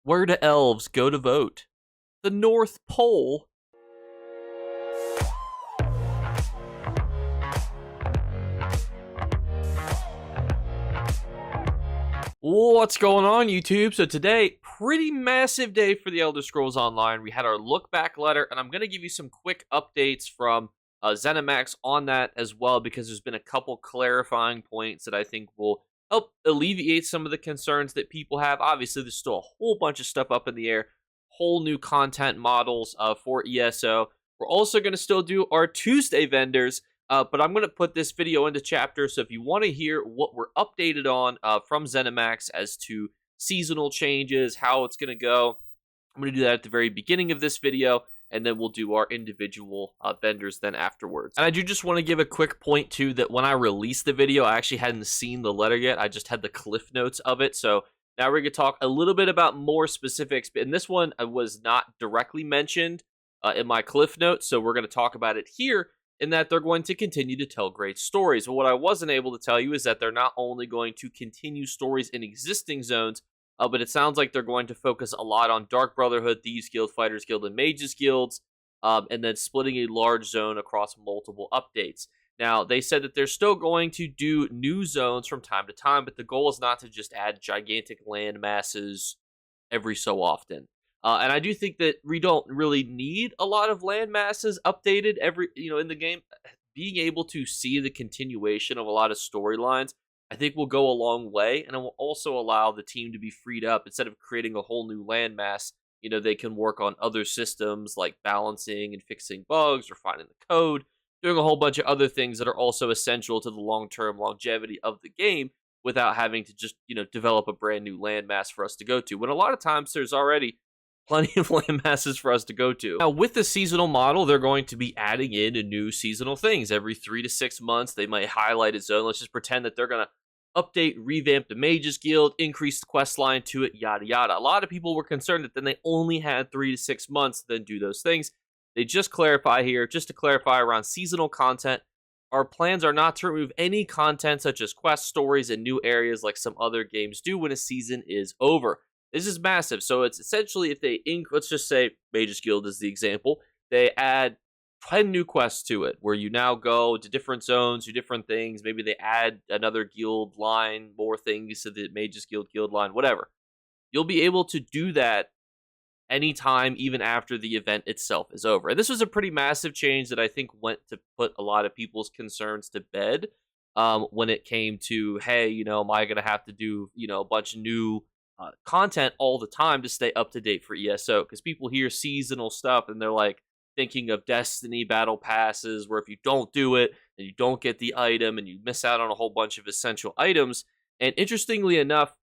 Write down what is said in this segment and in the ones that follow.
Where do elves go to vote? The North Pole. What's going on, YouTube? So today, pretty massive day for the Elder Scrolls Online. We had our look back letter, and I'm going to give you some quick updates from ZeniMax on that as well, because there's been a couple clarifying points that I think will help alleviate some of the concerns that people have. Obviously, there's still a whole bunch of stuff up in the air, whole new content models for ESO. We're also going to still do our Tuesday vendors. But I'm going to put this video into chapters, so if you want to hear what we're updated on from ZeniMax as to seasonal changes, how it's going to go, I'm going to do that at the very beginning of this video, and then we'll do our individual vendors then afterwards. And I do just want to give a quick point, too, that when I released the video, I actually hadn't seen the letter yet. I just had the cliff notes of it, so now we're going to talk a little bit about more specifics. And this one was not directly mentioned in my cliff notes, so we're going to talk about it here, in that they're going to continue to tell great stories. But what I wasn't able to tell you is that they're not only going to continue stories in existing zones, but it sounds like they're going to focus a lot on Dark Brotherhood, Thieves Guild, Fighters Guild, and Mages Guilds, and then splitting a large zone across multiple updates. Now, they said that they're still going to do new zones from time to time, but the goal is not to just add gigantic land masses every so often. And I do think that we don't really need a lot of land masses updated in the game. Being able to see the continuation of a lot of storylines, I think, will go a long way, and it will also allow the team to be freed up. Instead of creating a whole new landmass, they can work on other systems like balancing and fixing bugs or finding the code, doing a whole bunch of other things that are also essential to the long-term longevity of the game, without having to just, develop a brand new landmass for us to go to. When a lot of times there's already plenty of land masses for us to go to. Now, with the seasonal model, they're going to be adding in new seasonal things. Every 3 to 6 months, they might highlight a zone. Let's just pretend that they're going to update, revamp the Mages Guild, increase the quest line to it, yada yada. A lot of people were concerned that then they only had 3 to 6 months to then do those things. They just clarify here, just to clarify around seasonal content, our plans are not to remove any content such as quest stories and new areas like some other games do when a season is over. This is massive. So it's essentially, if they let's just say Mages Guild is the example, they add 10 new quests to it, where you now go to different zones, do different things. Maybe they add another guild line, more things to the Mages Guild line, whatever. You'll be able to do that anytime, even after the event itself is over. And this was a pretty massive change that I think went to put a lot of people's concerns to bed when it came to, hey, am I going to have to do, a bunch of new content all the time to stay up to date for ESO? Because people hear seasonal stuff and they're like thinking of Destiny battle passes, where if you don't do it, then you don't get the item and you miss out on a whole bunch of essential items. And interestingly enough,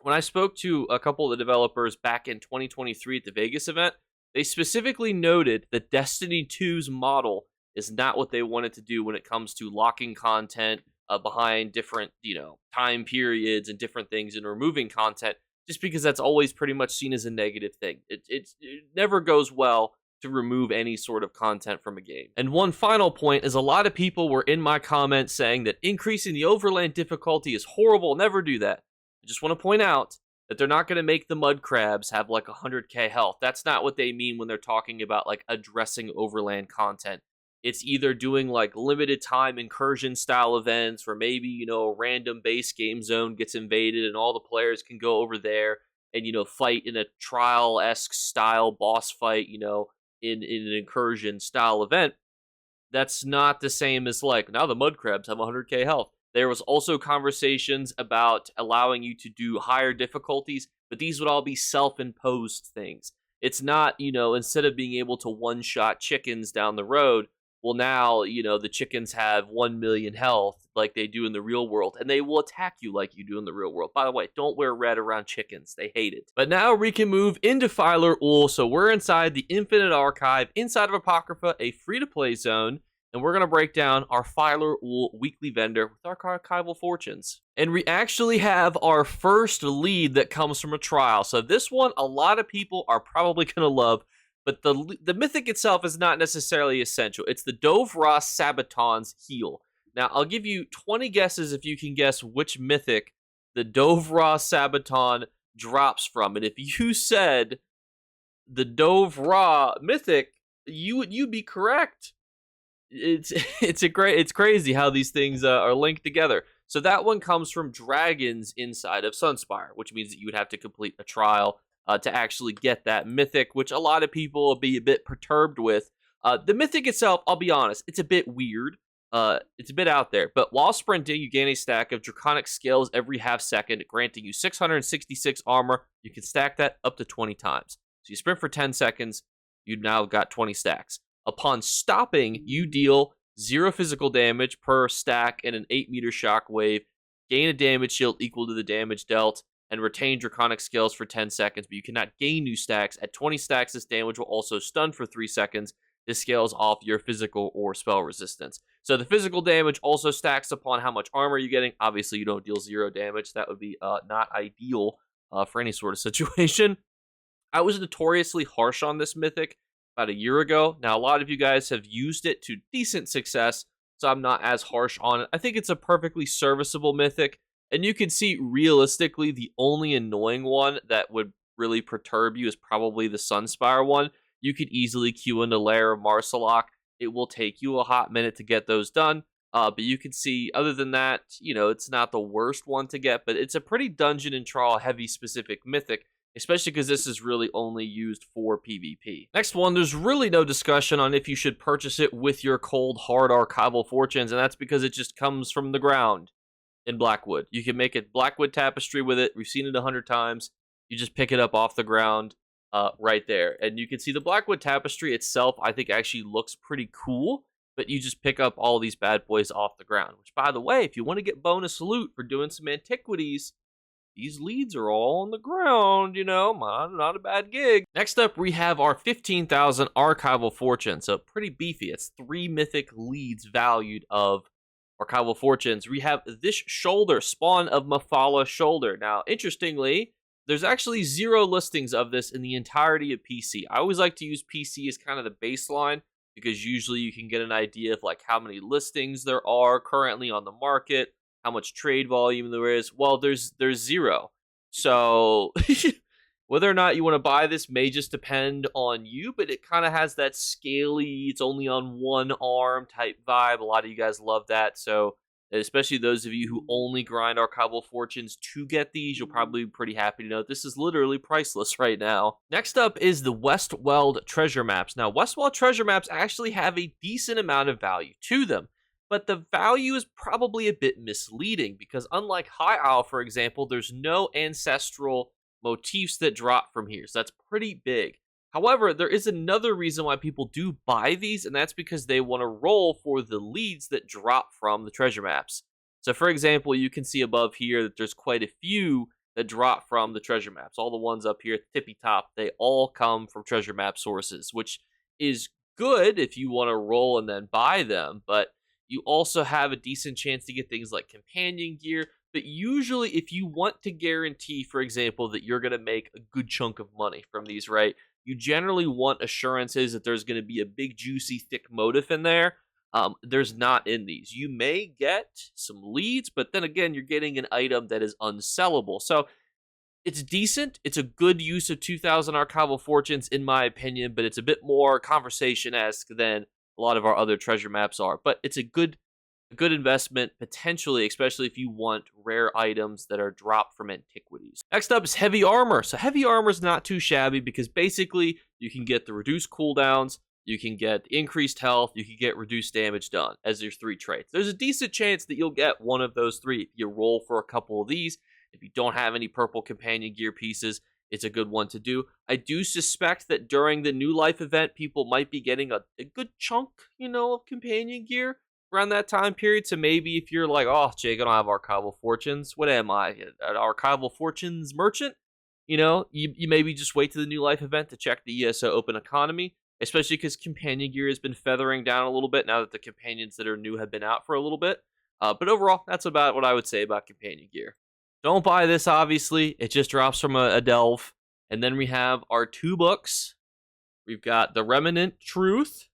when I spoke to a couple of the developers back in 2023 at the Vegas event, they specifically noted that Destiny 2's model is not what they wanted to do when it comes to locking content behind different, time periods and different things, and removing content, just because that's always pretty much seen as a negative thing. It never goes well to remove any sort of content from a game. And one final point is, a lot of people were in my comments saying that increasing the overland difficulty is horrible. Never do that. I just want to point out that they're not going to make the mud crabs have like 100k health. That's not what they mean when they're talking about like addressing overland content. It's either doing like limited time incursion style events, where maybe, a random base game zone gets invaded and all the players can go over there and, fight in a trial-esque style boss fight, in an incursion style event. That's not the same as like, now the mud crabs have 100k health. There was also conversations about allowing you to do higher difficulties, but these would all be self-imposed things. It's not, instead of being able to one-shot chickens down the road, well, now, the chickens have 1 million health like they do in the real world, and they will attack you like you do in the real world. By the way, don't wear red around chickens. They hate it. But now we can move into Filer Ul. So we're inside the Infinite Archive, inside of Apocrypha, a free-to-play zone, and we're going to break down our Filer Ul weekly vendor with our archival fortunes. And we actually have our first lead that comes from a trial. So this one, a lot of people are probably going to love, but the mythic itself is not necessarily essential. It's the Dove Ross Sabaton's Heal. Now, I'll give you 20 guesses if you can guess which mythic the Dove Ross Sabaton drops from. And if you said the Dove Ra Mythic, you'd be correct. It's it's crazy how these things are linked together. So that one comes from dragons inside of Sunspire, which means that you would have to complete a trial to actually get that mythic, which a lot of people will be a bit perturbed with. The mythic itself, I'll be honest, it's a bit weird. It's a bit out there, but while sprinting, you gain a stack of draconic scales every half second, granting you 666 armor. You can stack that up to 20 times. So you sprint for 10 seconds, you've now got 20 stacks. Upon stopping, you deal 0 physical damage per stack and an 8-meter shockwave, gain a damage shield equal to the damage dealt, and retain draconic scales for 10 seconds, but you cannot gain new stacks. At 20 stacks, this damage will also stun for 3 seconds. This scales off your physical or spell resistance. So the physical damage also stacks upon how much armor you're getting. Obviously, you don't deal 0 damage. That would be not ideal for any sort of situation. I was notoriously harsh on this mythic about a year ago. Now, a lot of you guys have used it to decent success, so I'm not as harsh on it. I think it's a perfectly serviceable mythic, and you can see realistically the only annoying one that would really perturb you is probably the Sunspire one. You could easily queue into Lair of Marsalok. It will take you a hot minute to get those done, but you can see, other than that, it's not the worst one to get, but it's a pretty dungeon and trial heavy specific mythic, especially because this is really only used for PvP. Next one, there's really no discussion on if you should purchase it with your cold, hard Archival Fortunes, and that's because it just comes from the ground in Blackwood. You can make a Blackwood tapestry with it. We've seen it 100 times. You just pick it up off the ground right there. And you can see the Blackwood tapestry itself, I think, actually looks pretty cool, but you just pick up all these bad boys off the ground, which, by the way, if you want to get bonus loot for doing some antiquities, these leads are all on the ground, not a bad gig. Next up, we have our 15,000 Archival Fortune. So pretty beefy. It's 3 mythic leads valued of Archival Fortunes. We have this shoulder, Spawn of Mafala Shoulder. Now, interestingly, there's actually 0 listings of this in the entirety of PC. I always like to use PC as kind of the baseline, because usually you can get an idea of like how many listings there are currently on the market, how much trade volume there is. Well, there's 0. So whether or not you want to buy this may just depend on you, but it kind of has that scaly, it's only on one arm type vibe. A lot of you guys love that. So especially those of you who only grind Archival Fortunes to get these, you'll probably be pretty happy to know this is literally priceless right now. Next up is the Westweld Treasure Maps. Now, Westweld Treasure Maps actually have a decent amount of value to them, but the value is probably a bit misleading because unlike High Isle, for example, there's no ancestral motifs that drop from here, so that's pretty big. However, there is another reason why people do buy these, and that's because they want to roll for the leads that drop from the treasure maps. So for example, you can see above here that there's quite a few that drop from the treasure maps. All the ones up here at the tippy top, they all come from treasure map sources, which is good if you want to roll and then buy them, but you also have a decent chance to get things like companion gear. But usually if you want to guarantee, for example, that you're going to make a good chunk of money from these, right, you generally want assurances that there's going to be a big, juicy, thick motif in there. There's not in these. You may get some leads, but then again, you're getting an item that is unsellable. So it's decent. It's a good use of 2,000 Archival Fortunes, in my opinion, but it's a bit more conversation-esque than a lot of our other treasure maps are. But it's a good investment, potentially, especially if you want rare items that are dropped from antiquities. Next up is Heavy Armor. So Heavy Armor is not too shabby because basically you can get the reduced cooldowns, you can get increased health, you can get reduced damage done as your 3 traits. There's a decent chance that you'll get one of those 3 if you roll for a couple of these. If you don't have any purple companion gear pieces, it's a good one to do. I do suspect that during the New Life event, people might be getting a good chunk, of companion gear around that time period. So maybe if you're like, oh, Jake, I don't have Archival Fortunes. What am I? An Archival Fortunes merchant? You maybe just wait to the New Life event to check the ESO Open Economy, especially because companion gear has been feathering down a little bit now that the companions that are new have been out for a little bit. But overall, that's about what I would say about companion gear. Don't buy this, obviously. It just drops from a delve. And then we have our 2 books. We've got The Remnant Truth,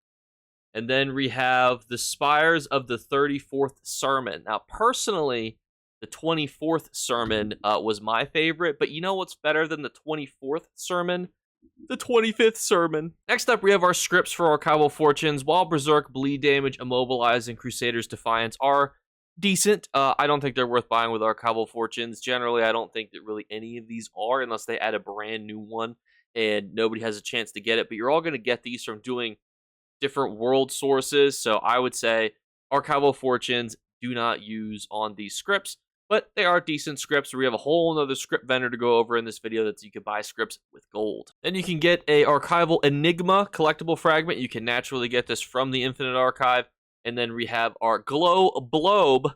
and then we have The Spires of the 34th Sermon. Now, personally, The 24th sermon was my favorite, but you know what's better than the 24th sermon? The 25th sermon. Next up, we have our scripts for Archival Fortunes. While Berserk, Bleed Damage, Immobilize, and Crusader's Defiance are decent, I don't think they're worth buying with Archival Fortunes. Generally, I don't think that really any of these are, unless they add a brand new one and nobody has a chance to get it. But you're all going to get these from doing different world sources, so I would say Archival Fortunes do not use on these scripts, but they are decent scripts. We have a whole other script vendor to go over in this video that you can buy scripts with gold. Then you can get a Archival Enigma collectible fragment. You can naturally get this from the Infinite Archive. And then we have our Glow Blobe.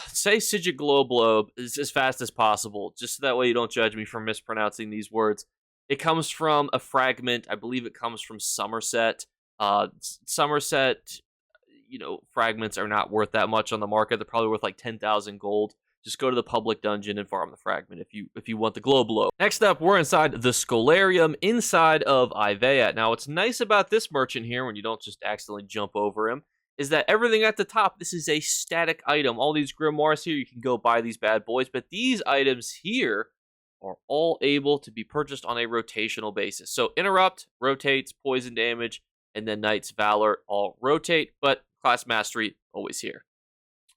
Say Sigil Glow Blobe as fast as possible, just so that way you don't judge me for mispronouncing these words. It comes from a fragment. I believe it comes from Somerset. Somerset, fragments are not worth that much on the market. They're probably worth like 10,000 gold. Just go to the public dungeon and farm the fragment if you want the Glow Blow. Next up, we're inside the Scholarium inside of Ivea. Now, what's nice about this merchant here, when you don't just accidentally jump over him, is that everything at the top, this is a static item. All these grimoires here, you can go buy these bad boys, but these items here are all able to be purchased on a rotational basis. So Interrupt rotates, Poison Damage, and then Knight's Valor all rotate, but Class Mastery always here.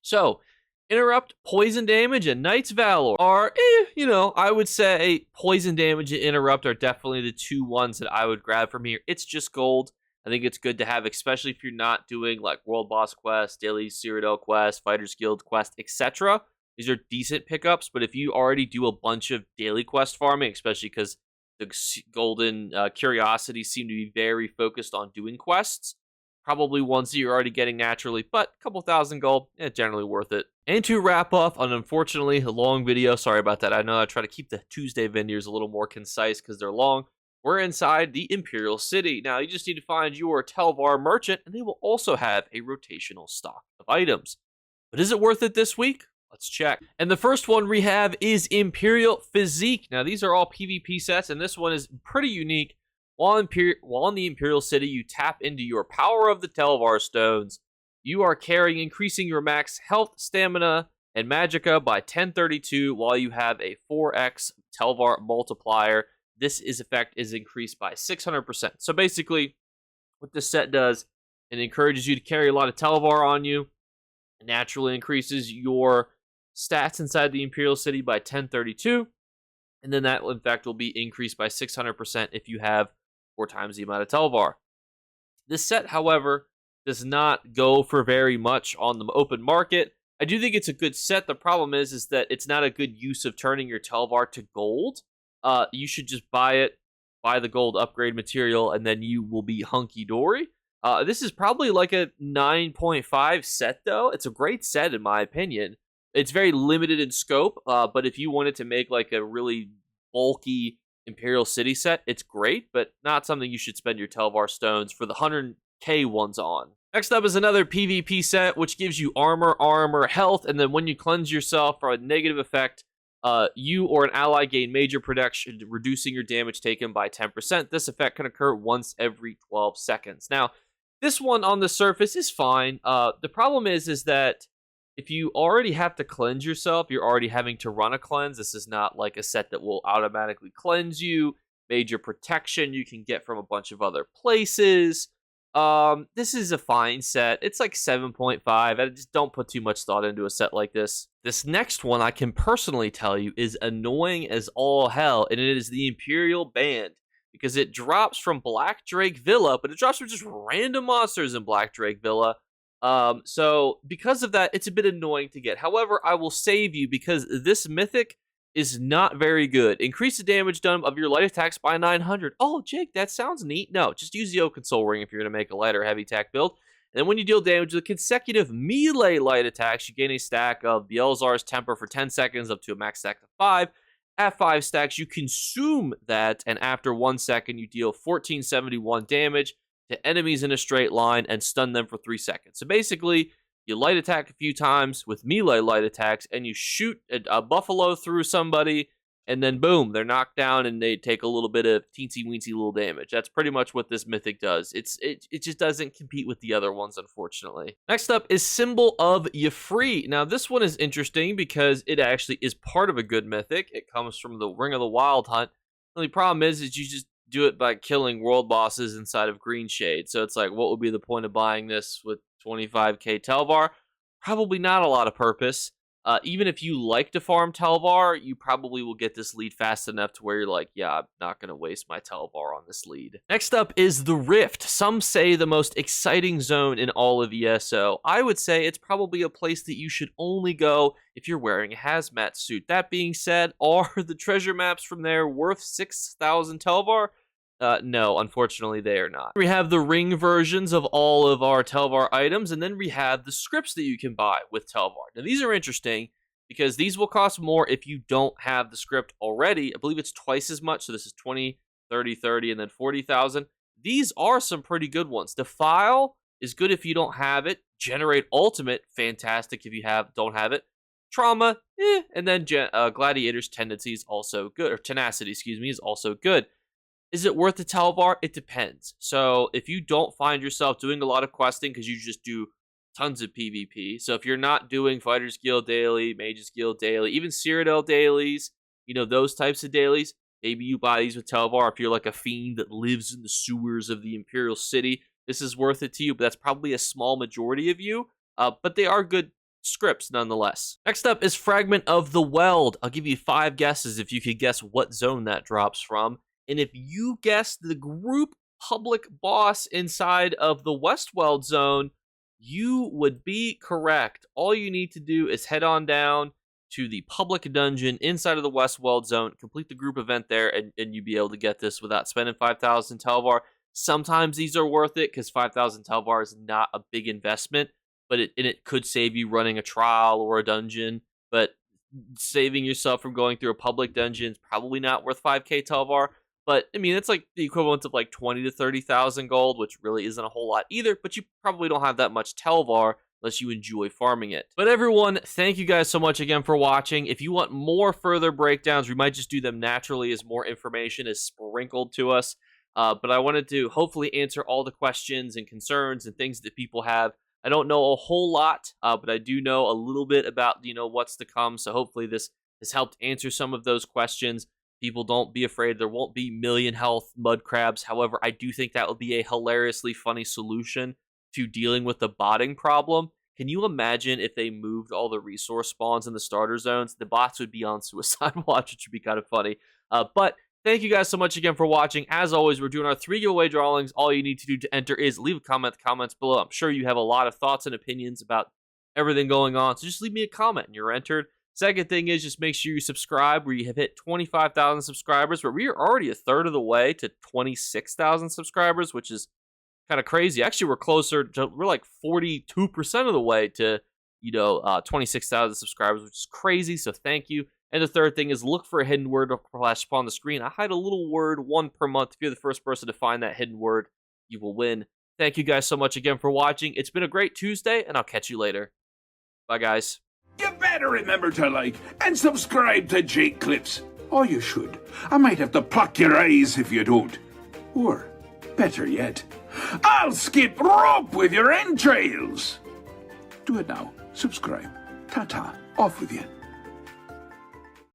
So Interrupt, Poison Damage, and Knight's Valor are, I would say Poison Damage and Interrupt are definitely the two ones that I would grab from here. It's just gold. I think it's good to have, especially if you're not doing like World Boss Quest, Daily Cyrodiil Quest, Fighters Guild Quest, etc. These are decent pickups, but if you already do a bunch of daily quest farming, especially because the golden curiosities seem to be very focused on doing quests, probably ones that you're already getting naturally, but a couple thousand gold, generally worth it. And to wrap up on, unfortunately, a long video, sorry about that. I know I try to keep the Tuesday videos a little more concise because they're long. We're inside the Imperial City. Now, you just need to find your Telvar merchant, and they will also have a rotational stock of items. But is it worth it this week? Let's check. And the first one we have is Imperial Physique. Now, these are all PvP sets, and this one is pretty unique. While in the Imperial City, you tap into your Power of the Telvar Stones. You are carrying, increasing your max health, stamina, and magicka by 1032, while you have a 4x Telvar multiplier. This effect is increased by 600%. So basically, what this set does, it encourages you to carry a lot of Telvar on you. It naturally increases your stats inside the Imperial City by 1032. And then that, in fact, will be increased by 600% if you have 4 times the amount of Telvar. This set, however, does not go for very much on the open market. I do think it's a good set. The problem is that it's not a good use of turning your Telvar to gold. You should just buy the gold upgrade material, and then you will be hunky-dory. This is probably like a 9.5 set, though. It's a great set, in my opinion. It's very limited in scope, but if you wanted to make like a really bulky Imperial City set, it's great, but not something you should spend your Telvar stones for the 100k ones on. Next up is another PvP set, which gives you armor, health, and then when you cleanse yourself for a negative effect, you or an ally gain major protection, reducing your damage taken by 10%. This effect can occur once every 12 seconds. Now, this one on the surface is fine. The problem is that if you already have to cleanse yourself, you're already having to run a cleanse. This is not like a set that will automatically cleanse you. Major protection you can get from a bunch of other places. This is a fine set. It's like 7.5. I just don't put too much thought into a set like this. This next one, I can personally tell you, is annoying as all hell, and it is the Imperial Band, because it drops from Black Drake Villa, but it drops from just random monsters in Black Drake Villa. So because of that, it's a bit annoying to get. However, I will save you because this mythic is not very good. Increase the damage done of your light attacks by 900. Oh, Jake, that sounds neat. No, just use the Oaken Soul Ring if you're going to make a light or heavy attack build. And then when you deal damage with consecutive melee light attacks, you gain a stack of Beelzar's Temper for 10 seconds up to a max stack of 5. At 5 stacks, you consume that, and after 1 second, you deal 1471 damage to enemies in a straight line and stun them for 3 seconds. So basically, you light attack a few times with melee light attacks, and you shoot a buffalo through somebody and then boom, they're knocked down and they take a little bit of teensy-weensy little damage. That's pretty much what this mythic does. It just doesn't compete with the other ones, unfortunately. Next up is Symbol of Y'Free. Now, this one is interesting because it actually is part of a good mythic. It comes from the Ring of the Wild Hunt. The only problem is you just do it by killing world bosses inside of Green Shade. So it's like, what would be the point of buying this with 25k Telvar? Probably not a lot of purpose. Even if you like to farm Telvar, you probably will get this lead fast enough to where you're like, yeah, I'm not going to waste my Telvar on this lead. Next up is the Rift. Some say the most exciting zone in all of ESO. I would say it's probably a place that you should only go if you're wearing a hazmat suit. That being said, are the treasure maps from there worth 6,000 Telvar? No, unfortunately they are not. We have the ring versions of all of our Telvar items, and then we have the scripts that you can buy with Telvar. Now these are interesting because these will cost more if you don't have the script already. I believe it's twice as much, so this is 20, 30, 30, and then 40,000. These are some pretty good ones. Defile is good if you don't have it. Generate Ultimate, fantastic if you don't have it. Trauma, and then Gladiator's Tendency is also good, or Tenacity, excuse me, is also good. Is it worth the Telvar? It depends. So if you don't find yourself doing a lot of questing because you just do tons of PvP, so if you're not doing Fighters Guild daily, Mages Guild daily, even Cyrodiil dailies, those types of dailies, maybe you buy these with Telvar. If you're like a fiend that lives in the sewers of the Imperial City, this is worth it to you, but that's probably a small majority of you, but they are good scripts nonetheless. Next up is Fragment of the Weld. I'll give you 5 guesses if you could guess what zone that drops from. And if you guess the group public boss inside of the Westweld zone, you would be correct. All you need to do is head on down to the public dungeon inside of the Westweld zone, complete the group event there, and you'd be able to get this without spending 5,000 Telvar. Sometimes these are worth it because 5,000 Telvar is not a big investment, but it could save you running a trial or a dungeon. But saving yourself from going through a public dungeon is probably not worth 5k Telvar. But, I mean, it's like the equivalent of like 20 to 30,000 gold, which really isn't a whole lot either, but you probably don't have that much Telvar unless you enjoy farming it. But everyone, thank you guys so much again for watching. If you want more further breakdowns, we might just do them naturally as more information is sprinkled to us. But I wanted to hopefully answer all the questions and concerns and things that people have. I don't know a whole lot, but I do know a little bit about, what's to come. So hopefully this has helped answer some of those questions. People, don't be afraid. There won't be million health mud crabs. However, I do think that would be a hilariously funny solution to dealing with the botting problem. Can you imagine if they moved all the resource spawns in the starter zones? The bots would be on suicide watch, which would be kind of funny. But thank you guys so much again for watching. As always, we're doing our 3 giveaway drawings. All you need to do to enter is leave a comment in the comments below. I'm sure you have a lot of thoughts and opinions about everything going on, so just leave me a comment and you're entered. Second thing is just make sure you subscribe. We have hit 25,000 subscribers, but we are already a third of the way to 26,000 subscribers, which is kind of crazy. Actually, we're like 42% of the way to, 26,000 subscribers, which is crazy. So thank you. And the third thing is look for a hidden word to flash upon the screen. I hide a little word 1 per month. If you're the first person to find that hidden word, you will win. Thank you guys so much again for watching. It's been a great Tuesday, and I'll catch you later. Bye, guys. You better remember to like and subscribe to Jakeclips. Or you should. I might have to pluck your eyes if you don't. Or, better yet, I'll skip rope with your entrails. Do it now. Subscribe. Ta-ta. Off with you.